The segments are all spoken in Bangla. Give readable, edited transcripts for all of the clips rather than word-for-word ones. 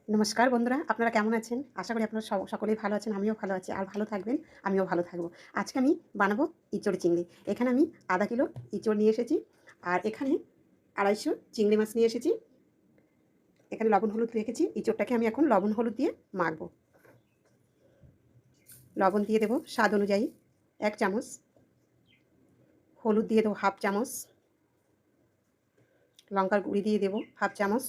নমস্কার বন্ধুরা, আপনারা কেমন আছেন? আশা করি আপনারা সকলেই ভালো আছেন। আমিও ভালো আছি। আর ভালো থাকবেন, আমিও ভালো থাকবো। আজকে আমি বানাবো ইঁচড় চিংড়ি। এখানে আমি আধা কিলো ইঁচড় নিয়ে এসেছি। আর এখানে 250 চিংড়ি মাছ নিয়ে এসেছি। এখানে লবণ হলুদ রেখেছি। ইঁচড়টাকে আমি এখন লবণ হলুদ দিয়ে মাখবো। লবণ দিয়ে দেবো স্বাদ অনুযায়ী 1 চামচ। হলুদ দিয়ে দেবো 1/2 চামচ। লঙ্কার গুঁড়ি দিয়ে দেবো 1/2 চামচ।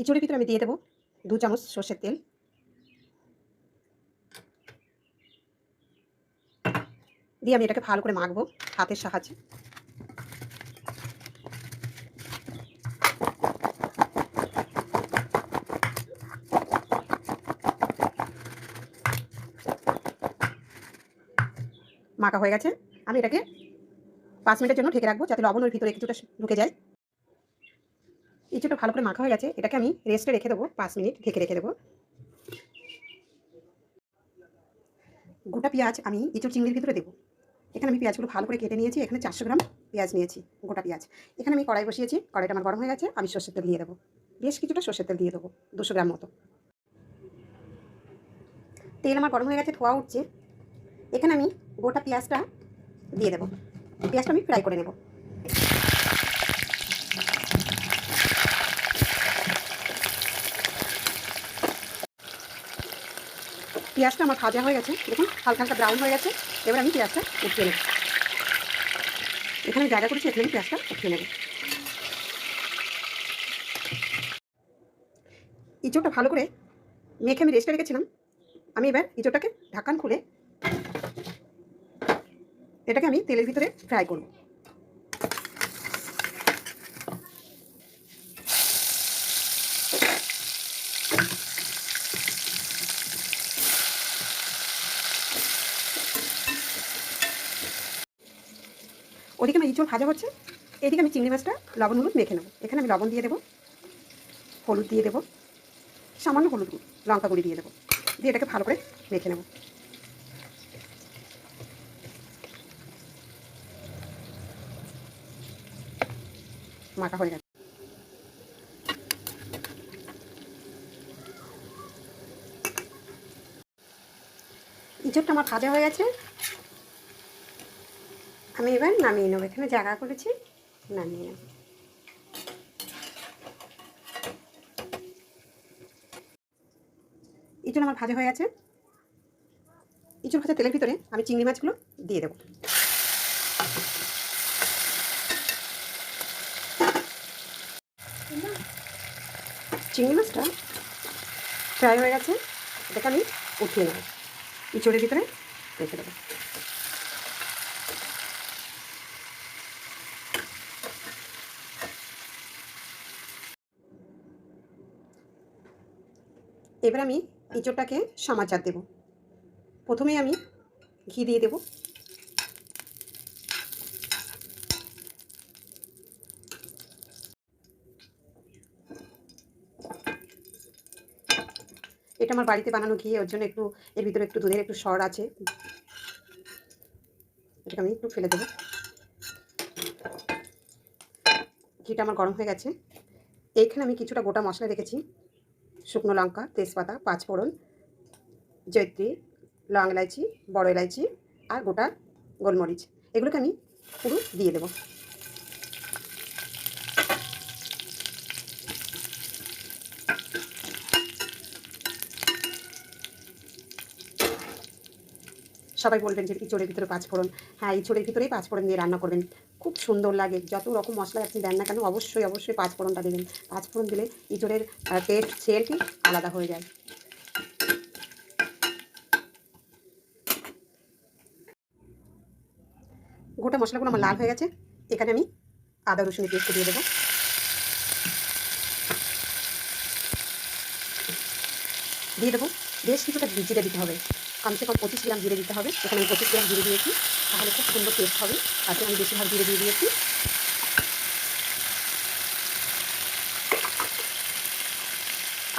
ইঁচড়ের ভিতরে আমি দিয়ে দেবো 2 চামচ সর্ষের তেল। দিয়ে আমি এটাকে ভালো করে মাখবো হাতের সাহায্যে। মাখা হয়ে গেছে। আমি এটাকে 5 মিনিটের জন্য ঢেকে রাখবো, যাতে লবণ ওর ভিতরে কিছুটা ঢুকে যায়। ইঁচড়টা ভালো করে মাখা হয়ে গেছে। এটাকে আমি রেস্টে রেখে দেবো, 5 মিনিট ঢেকে রেখে দেবো। গোটা পেঁয়াজ আমি ইঁচড় চিংড়ির ভিতরে দেবো। এখানে আমি পেঁয়াজগুলো ভালো করে কেটে নিয়েছি। এখানে 400 গ্রাম পেঁয়াজ নিয়েছি, গোটা পেঁয়াজ। এখানে আমি কড়াই বসিয়েছি। কড়াইটা আমার গরম হয়ে গেছে। আমি সর্ষের তেল দিয়ে দেবো। বেশ কিছুটা সর্ষের তেল দিয়ে দেবো, 200 গ্রাম মতো। তেল আমার গরম হয়ে গেছে, ধোয়া উঠছে। এখানে আমি গোটা পেঁয়াজটা দিয়ে দেবো। পেঁয়াজটা আমি ফ্রাই করে নেব। পেঁয়াজটা আমার ভাজা হয়ে গেছে, দেখুন হালকা হালকা ব্রাউন হয়ে গেছে। এবার আমি পেঁয়াজটা উঠিয়ে নেব। এখানে জায়গা করেছি, এখানে আমি পেঁয়াজটা উঠিয়ে নেব। ইঁচড়টা ভালো করে মেখে আমি রেস্টে রেখেছিলাম। আমি এবার ইঁচড়টাকে ঢাকন খুলে এটাকে আমি তেলের ভিতরে ফ্রাই করব। ওদিকে আমার ইঁচড় ভাজা হচ্ছে, এদিকে আমি চিংড়ি মাছটা লবণ হলুদ মেখে নেবো। এখানে আমি লবণ দিয়ে দেবো, হলুদ দিয়ে দেবো, সামান্য হলুদ গুঁড়ো, লঙ্কা গুঁড়ি দিয়ে দেবো। দিয়ে এটাকে ভালো করে মেখে নেব। মাখা হয়ে গেছে। ইঁচড়টা আমার ভাজা হয়ে গেছে। আমি এবার নামিয়ে নেবো। এখানে জায়গা করেছি, নামিয়ে নেব। ইঁচড় আমার ভাজা হয়ে গেছে। ইঁচড় ভাজা তেলের ভিতরে আমি চিংড়ি মাছগুলো দিয়ে দেবো। চিংড়ি মাছটা ফ্রাই হয়ে গেছে। এটাকে আমি উঠিয়ে নেব, ইঁচড়ের ভিতরে রেখে দেবো। এবার আমি ইঁচড়টাকে সমাচার দেবো। প্রথমেই আমি ঘি দিয়ে দেবো। এটা আমার বাড়িতে বানানো ঘি, ওর জন্য একটু এর ভিতরে একটু দুধের একটু সর আছে। এটাকে আমি একটু ফেলে দেবো। ঘিটা আমার গরম হয়ে গেছে। এইখানে আমি কিছুটা গোটা মশলা রেখেছি, শুকনো লঙ্কা, তেজপাতা, 5 ফোড়ন, জয়িত্রী, লং এলাইচি, বড় এলাইচি আর গোটা গোলমরিচ। এগুলোকে আমি পুরো দিয়ে দেবো। সবাই বলবেন যে ইঁচড়ের ভিতরে 5 ফোড়ন। হ্যাঁ, ইঁচড়ের ভিতরেই 5 ফোড়ন দিয়ে রান্না করবেন, খুব সুন্দর লাগে। যত রকম মশলা আপনি দেন না কেন, অবশ্যই অবশ্যই 5 ফোড়নটা দেবেন। 5 ফোড়ন দিলে ইঁচড়ের টেস্ট সেন্টই আলাদা হয়ে যায়। গোটা মশলাগুলো আমার লাল হয়ে গেছে। এখানে আমি আদা রসুনের পেস্ট দিয়ে দেবো। দিয়ে দেবো বেশ কিছুটা জিরে দিতে হবে, কমসে কম 25 গ্রাম জিরে দিতে হবে। এখানে আমি 25 গ্রাম জিরে দিয়েছি, তাহলে খুব সুন্দর টেস্ট হবে। তাতে আমি বেশিরভাগ জিরে দিয়ে দিয়েছি।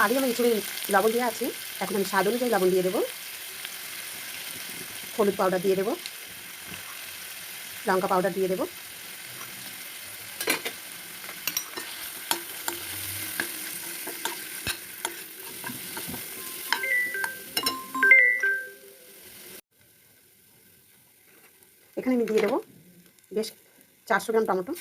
আগে আমার ইঁচড়ে লবণ দেওয়া আছে, এখন আমি স্বাদ অনুযায়ী লবণ দিয়ে দেবো। হলুদ পাউডার দিয়ে দেবো, লঙ্কা পাউডার দিয়ে দেবো। এখানে আমি দিয়ে দেবো বেশ 400 গ্রাম টমেটো।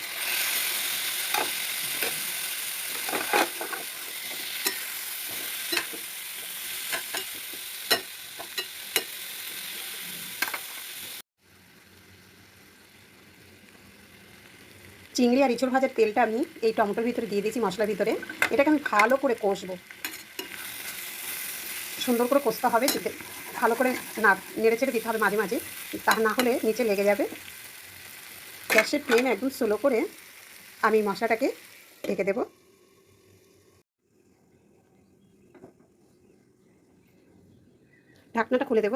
চিংড়ি আর ইঁচড় ভাজার তেলটা আমি এই টমেটোর ভিতরে দিয়ে দিয়েছি, মশলার ভিতরে। এটাকে আমি ভালো করে কষবো, সুন্দর করে কষতে হবে, ভালো করে নেড়ে চেড়ে দিতে হবে মাঝে মাঝে, তা না হলে নিচে লেগে যাবে। গ্যাসের ফ্লেম একদম স্লো করে আমি মশলাটাকে ঢেকে দেব। ঢাকনাটা খুলে দেব।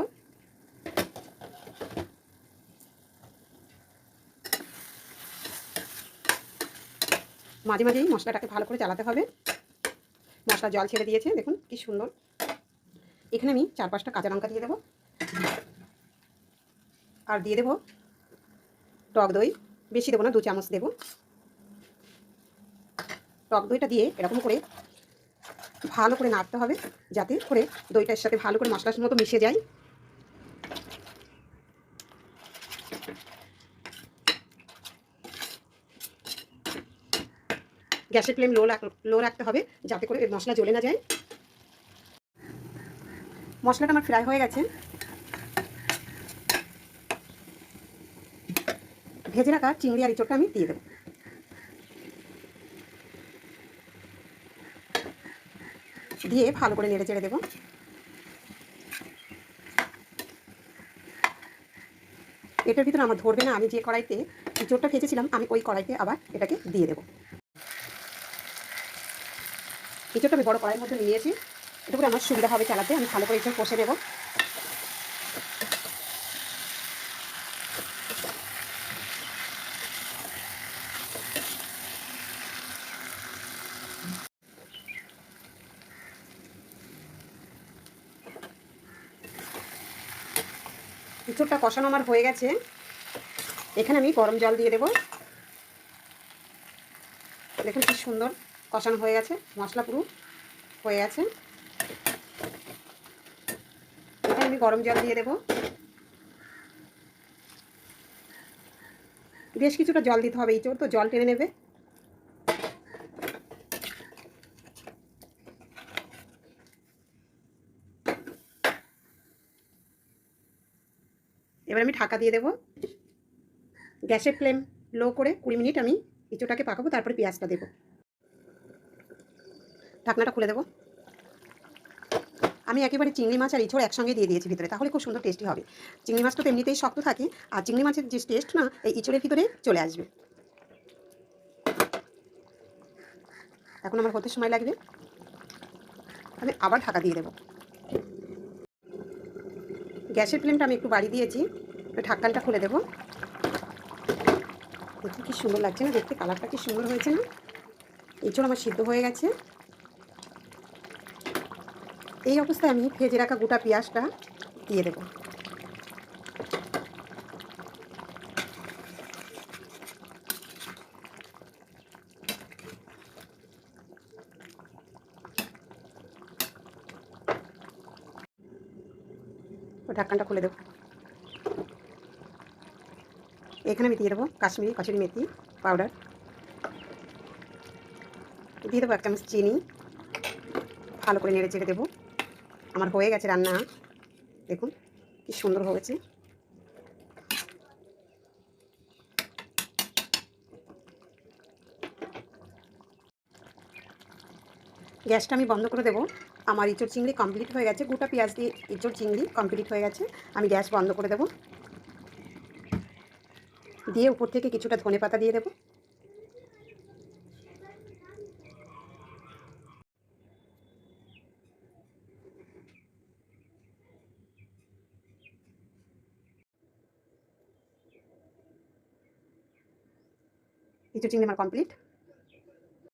মাঝে মাঝেই মশলাটাকে ভালো করে চালাতে হবে। মশলা জল ছেড়ে দিয়েছে, দেখুন কি সুন্দর। এখানে আমি 4-5টা কাঁচা লঙ্কা দিয়ে দেবো, আর দিয়ে দেবো টক দই। বেশি দেবো না, 2 চামচ দেবো। টক দইটা দিয়ে এরকম করে ভালো করে নাড়তে হবে, যাতে করে দইটার সাথে ভালো করে মশলার মতো মিশে যায়। গ্যাসের ফ্লেম লো রাখতে হবে, যাতে করে মশলা জ্বলে না যায়। মশলাটা আমার ফ্রাই হয়ে গেছে। ভেজে রাখা চিংড়ি আর ইঁচড়টা আমি দিয়ে দেবো। দিয়ে ভালো করে নেড়ে চেড়ে দেবো। এটার ভিতরে আমার ধরবে না, আমি যে কড়াইতে ইঁচড়টা ভেজেছিলাম আমি ওই কড়াইতে আবার এটাকে দিয়ে দেবো। ইঁচড়টা আমি বড় কড়াইয়ের মধ্যে নিয়েছি, এটা করে আমার সুবিধা হবে চালাতে। আমি ভালো করে ইঁচড় কষে নেব। ইঁচড়টা কষানো আমার হয়ে গেছে। এখানে আমি গরম জল দিয়ে দেবো। দেখুন কি সুন্দর কষানো হয়ে গেছে, মশলা পুরো হয়ে গেছে। এখানে আমি গরম জল দিয়ে দেবো। বেশ কিছুটা জল দিতে হবে, ইঁচড় তো জল টেনে নেবে। এবার আমি ঢাকা দিয়ে দেবো। গ্যাসের ফ্লেম লো করে 20 মিনিট আমি ইঁচড়টাকে পাকাবো, তারপরে পেঁয়াজটা দেবো। ঢাকনাটা খুলে দেবো। আমি একেবারে চিংড়ি মাছ আর ইঁচড় একসঙ্গে দিয়ে দিয়েছি ভিতরে, তাহলে খুব সুন্দর টেস্টি হবে। চিংড়ি মাছটা তো এমনিতেই শক্ত থাকে, আর চিংড়ি মাছের যে টেস্ট না এই ইঁচড়ের ভিতরে চলে আসবে। এখন আমার হতে সময় লাগবে, আমি আবার ঢাকা দিয়ে দেবো। গ্যাসের ফ্লেমটা আমি একটু বাড়িয়ে দিয়েছি, ঢাকনাটা খুলে দেবো। দেখুন কি সুন্দর লাগছে না দেখতে, কালারটা কি সুন্দর হয়েছে না। ইঁচড় আমার সিদ্ধ হয়ে গেছে। এই অবস্থায় আমি ভেজে রাখা গোটা পেঁয়াজটা দিয়ে দেবো। ঢাকনাটা খুলে দেবো। এখানে আমি দিয়ে দেবো কাশ্মীরি কসুরি মেথি পাউডার, দিয়ে দেবো 1 চামচ চিনি। ভালো করে নেড়ে চেড়ে দেবো। আমার হয়ে গেছে রান্না, দেখুন কি সুন্দর হয়েছে। গ্যাসটা আমি বন্ধ করে দেবো। আমার ইঁচড় চিংড়ি কমপ্লিট হয়ে গেছে, গোটা পেঁয়াজ দিয়ে ইঁচড় চিংড়ি কমপ্লিট হয়ে গেছে। আমি গ্যাস বন্ধ করে দেবো, দিয়ে উপর থেকে কিছুটা ধনেপাতা দিয়ে দেবো। ইঁচড় চিংড়ি আমার কমপ্লিট।